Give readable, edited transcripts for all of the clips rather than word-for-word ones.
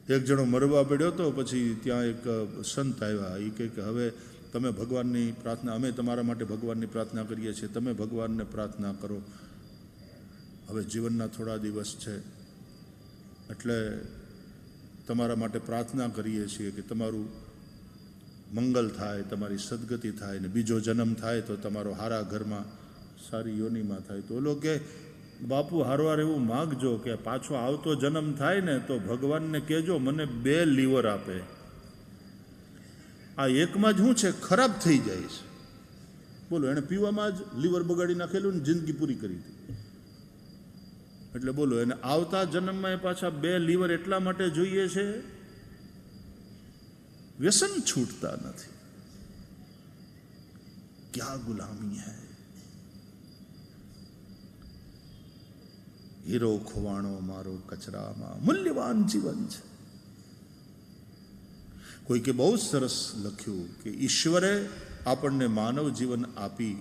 એક જણો મરવા પડ્યો હતો, પછી ત્યાં એક સંત આવ્યા. એ કહે કે હવે તમે ભગવાનની પ્રાર્થના, અમે તમારા માટે ભગવાનની પ્રાર્થના કરીએ છીએ, તમે ભગવાનને પ્રાર્થના કરો. હવે જીવનના થોડા દિવસ છે એટલે તમારા માટે પ્રાર્થના કરીએ છીએ કે તમારું મંગલ થાય, તમારી સદગતિ થાય ને બીજો જન્મ થાય તો તમારો હારા ઘરમાં સારી યોનિમાં થાય. તો ઓલો કે બાપુ હારવાર એવું માગજો કે પાછો આવતો જન્મ થાય ને તો ભગવાનને કહેજો મને 2 લીવર આપે. આ એકમાં જ શું છે, ખરાબ થઈ જાય છે. બોલો, એણે પીવામાં જ લીવર બગાડી નાખેલું ને જિંદગી પૂરી કરી હતી. એટલે બોલો, એને આવતા જન્મમાં એ પાછા 2 લીવર એટલા માટે જોઈએ છે, વ્યસન છૂટતા નથી. ક્યાં ગુલામી હૈ. હીરો ખોવાણો મારો કચરામાં, મૂલ્યવાન જીવન છે. કોઈકે બહુ સરસ લખ્યું કે ઈશ્વરે આપણને માનવ જીવન આપી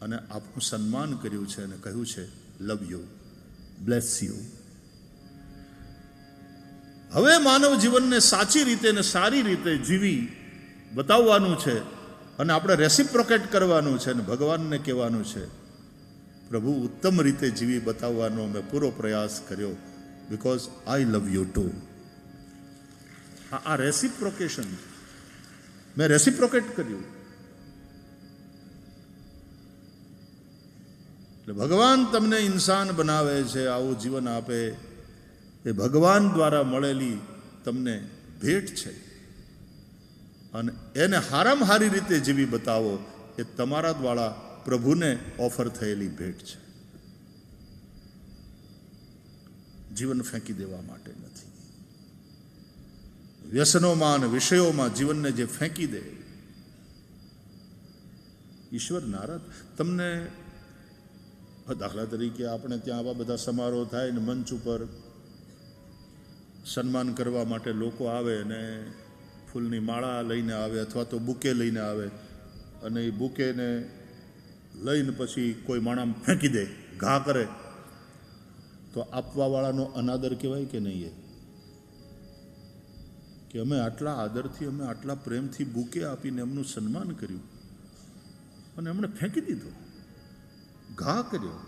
અને આપણું સન્માન કર્યું છે અને કહ્યું છે લવ યુ, બ્લેસ યુ. હવે માનવ જીવનને સાચી રીતે ને સારી રીતે જીવી બતાવવાનું છે અને આપણે રેસિપ્રોકેટ કરવાનું છે અને ભગવાનને કહેવાનું છે પ્રભુ ઉત્તમ રીતે જીવી બતાવવાનો મેં પૂરો પ્રયાસ કર્યો, because I love you too. આ રેસિપ્રોકેશન, મેં રેસિપ્રોકેટ કર્યું. એટલે ભગવાન તમને ઇન્સાન બનાવે છે, આવું જીવન આપે, એ ભગવાન દ્વારા મળેલી તમને ભેટ છે અને એને હારામાં હારી રીતે જીવી બતાવો એ તમારા દ્વારા પ્રભુને ઓફર થયેલી ભેટ છે. જીવન ફેંકી દેવા માટે નથી. વ્યસનોમાં અને વિષયોમાં જીવનને જે ફેંકી દે, ઈશ્વર નારાજ. તમને દાખલા તરીકે આપણે ત્યાં આવા બધા સમારોહ થાય ને મંચ ઉપર સન્માન કરવા માટે લોકો આવે ને ફૂલની માળા લઈને આવે અથવા તો બુકે લઈને આવે અને એ બુકેને લઈને પછી કોઈ માણસ ફેંકી દે, ઘા કરે, તો આપવાવાળાનો અનાદર કહેવાય કે નહીં? એ કે અમે આટલા આદરથી, અમે આટલા પ્રેમથી બુકે આપીને એમનું સન્માન કર્યું અને એમણે ફેંકી દીધો, ઘા કર્યો.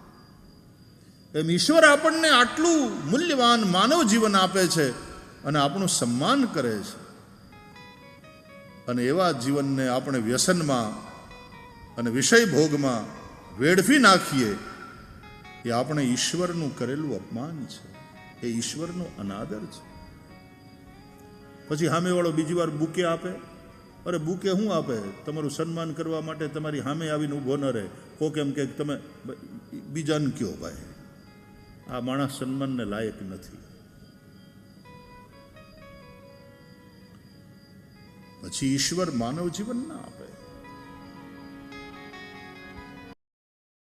એમ ઈશ્વર આપણને આટલું મૂલ્યવાન માનવ જીવન આપે છે અને આપણું સન્માન કરે છે અને એવા જીવનને આપણે વ્યસનમાં અને વિષય ભોગમાં વેડફી નાખીએ એ આપણે ઈશ્વરનું કરેલું અપમાન છે, એ ઈશ્વરનો અનાદર છે. પછી સામેવાળો બીજી વાર બુકે આપે. અરે બુકે શું આપે? તમારું સન્માન કરવા માટે તમારી સામે આવીને ઊભો ન રહે. કોક એમ કે તમે બીજાને કયો ભાઈ, આ માણસ સન્માનને લાયક નથી. પછી ઈશ્વર માનવ જીવન ના આપે.